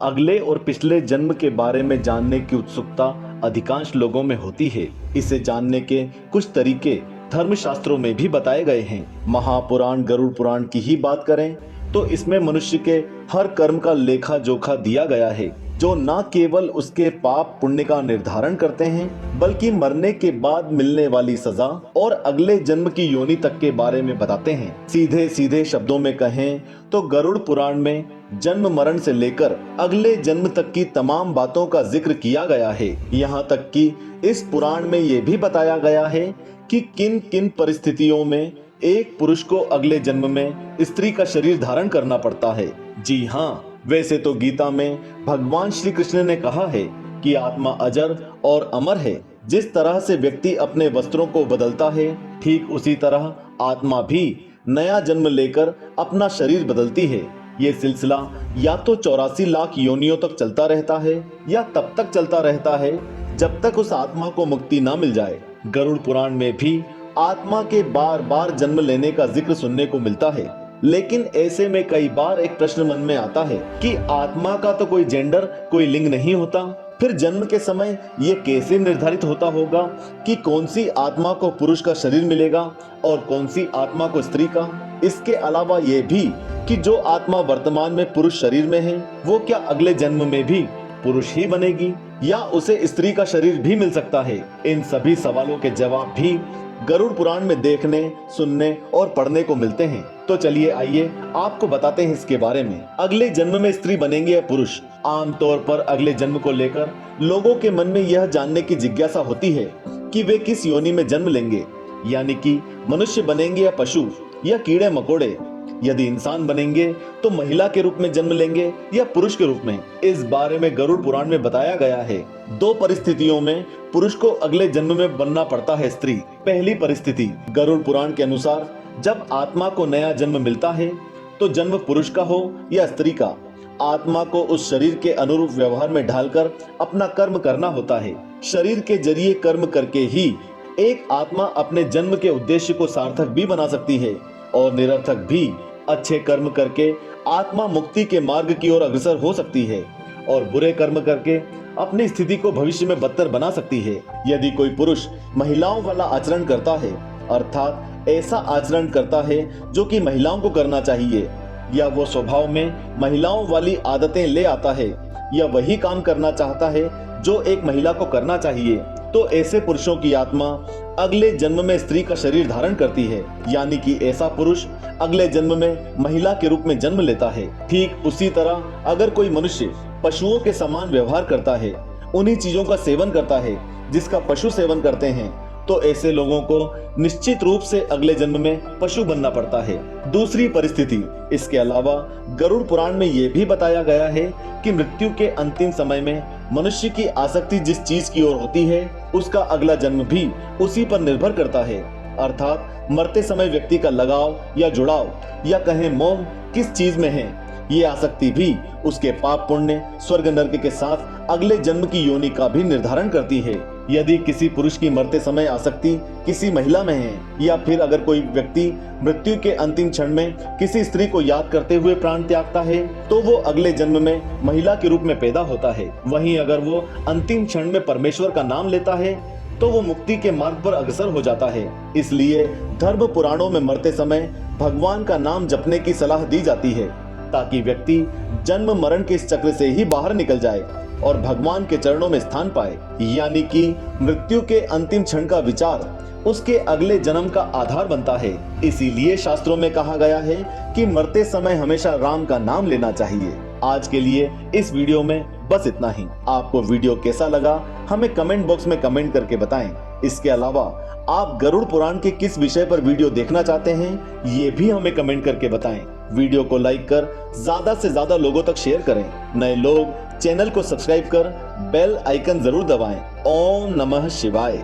अगले और पिछले जन्म के बारे में जानने की उत्सुकता अधिकांश लोगों में होती है। इसे जानने के कुछ तरीके धर्मशास्त्रों में भी बताए गए हैं। महापुराण गरुड़ पुराण की ही बात करें तो इसमें मनुष्य के हर कर्म का लेखा जोखा दिया गया है, जो न केवल उसके पाप पुण्य का निर्धारण करते हैं बल्कि मरने के बाद मिलने वाली सजा और अगले जन्म की योनि तक के बारे में बताते हैं। सीधे सीधे शब्दों में कहें तो गरुड़ पुराण में जन्म मरण से लेकर अगले जन्म तक की तमाम बातों का जिक्र किया गया है। यहाँ तक कि इस पुराण में ये भी बताया गया है कि किन किन परिस्थितियों में एक पुरुष को अगले जन्म में स्त्री का शरीर धारण करना पड़ता है। जी हाँ, वैसे तो गीता में भगवान श्री कृष्ण ने कहा है कि आत्मा अजर और अमर है। जिस तरह से व्यक्ति अपने वस्त्रों को बदलता है, ठीक उसी तरह आत्मा भी नया जन्म लेकर अपना शरीर बदलती है। ये सिलसिला या तो 84 लाख योनियों तक चलता रहता है या तब तक चलता रहता है जब तक उस आत्मा को मुक्ति ना मिल जाए। गरुड़ पुराण में भी आत्मा के बार बार जन्म लेने का जिक्र सुनने को मिलता है, लेकिन ऐसे में कई बार एक प्रश्न मन में आता है कि आत्मा का तो कोई जेंडर, कोई लिंग नहीं होता, फिर जन्म के समय ये कैसे निर्धारित होता होगा कि कौन सी आत्मा को पुरुष का शरीर मिलेगा और कौन सी आत्मा को स्त्री का। इसके अलावा ये भी कि जो आत्मा वर्तमान में पुरुष शरीर में है वो क्या अगले जन्म में भी पुरुष ही बनेगी या उसे स्त्री का शरीर भी मिल सकता है। इन सभी सवालों के जवाब भी गरुड़ पुराण में देखने, सुनने और पढ़ने को मिलते हैं। तो चलिए आइए आपको बताते हैं इसके बारे में। अगले जन्म में स्त्री बनेंगे या पुरुष? आमतौर पर अगले जन्म को लेकर लोगों के मन में यह जानने की जिज्ञासा होती है कि वे किस योनि में जन्म लेंगे, यानी कि मनुष्य बनेंगे या पशु या कीड़े मकोड़े। यदि इंसान बनेंगे तो महिला के रूप में जन्म लेंगे या पुरुष के रूप में। इस बारे में गरुड़ पुराण में बताया गया है। 2 परिस्थितियों में पुरुष को अगले जन्म में बनना पड़ता है स्त्री। पहली परिस्थिति गरुड़ पुराण के अनुसार जब आत्मा को नया जन्म मिलता है तो जन्म पुरुष का हो या स्त्री का, आत्मा को उस शरीर के अनुरूप व्यवहार में ढालकर अपना कर्म करना होता है। शरीर के जरिए कर्म करके ही एक आत्मा अपने जन्म के उद्देश्य को सार्थक भी बना सकती है और निरर्थक भी। अच्छे कर्म करके आत्मा मुक्ति के मार्ग की ओर अग्रसर हो सकती है और बुरे कर्म करके अपनी स्थिति को भविष्य में बदतर बना सकती है। यदि कोई पुरुष महिलाओं वाला आचरण करता है, अर्थात ऐसा आचरण करता है जो कि महिलाओं को करना चाहिए, या वो स्वभाव में महिलाओं वाली आदतें ले आता है या वही काम करना चाहता है जो एक महिला को करना चाहिए, तो ऐसे पुरुषों की आत्मा अगले जन्म में स्त्री का शरीर धारण करती है, यानी कि ऐसा पुरुष अगले जन्म में महिला के रूप में जन्म लेता है। ठीक उसी तरह अगर कोई मनुष्य पशुओं के समान व्यवहार करता है, उन्हीं चीजों का सेवन करता है जिसका पशु सेवन करते हैं, तो ऐसे लोगों को निश्चित रूप से अगले जन्म में पशु बनना पड़ता है। दूसरी परिस्थिति, इसके अलावा गरुड़ पुराण में यह भी बताया गया है कि मृत्यु के अंतिम समय में मनुष्य की आसक्ति जिस चीज की ओर होती है उसका अगला जन्म भी उसी पर निर्भर करता है। अर्थात मरते समय व्यक्ति का लगाव या जुड़ाव या कहें मोह किस चीज में है, ये आसक्ति भी उसके पाप पुण्य, स्वर्ग नरक के साथ अगले जन्म की योनि का भी निर्धारण करती है। यदि किसी पुरुष की मरते समय आसक्ति किसी महिला में है, या फिर अगर कोई व्यक्ति मृत्यु के अंतिम क्षण में किसी स्त्री को याद करते हुए प्राण त्यागता है, तो वो अगले जन्म में महिला के रूप में पैदा होता है। वहीं अगर वो अंतिम क्षण में परमेश्वर का नाम लेता है तो वो मुक्ति के मार्ग पर अग्रसर हो जाता है। इसलिए धर्म पुराणों में मरते समय भगवान का नाम जपने की सलाह दी जाती है, ताकि व्यक्ति जन्म मरण के इस चक्र से ही बाहर निकल जाए और भगवान के चरणों में स्थान पाए। यानी कि मृत्यु के अंतिम क्षण का विचार उसके अगले जन्म का आधार बनता है। इसीलिए शास्त्रों में कहा गया है कि मरते समय हमेशा राम का नाम लेना चाहिए। आज के लिए इस वीडियो में बस इतना ही। आपको वीडियो कैसा लगा हमें कमेंट बॉक्स में कमेंट करके बताएं। इसके अलावा आप गरुड़ पुराण के किस विषय पर वीडियो देखना चाहते हैं ये भी हमें कमेंट करके बताएं। वीडियो को लाइक कर ज्यादा से ज्यादा लोगों तक शेयर करें। नए लोग चैनल को सब्सक्राइब कर बेल आइकन जरूर दबाएं। ओम नमः शिवाय।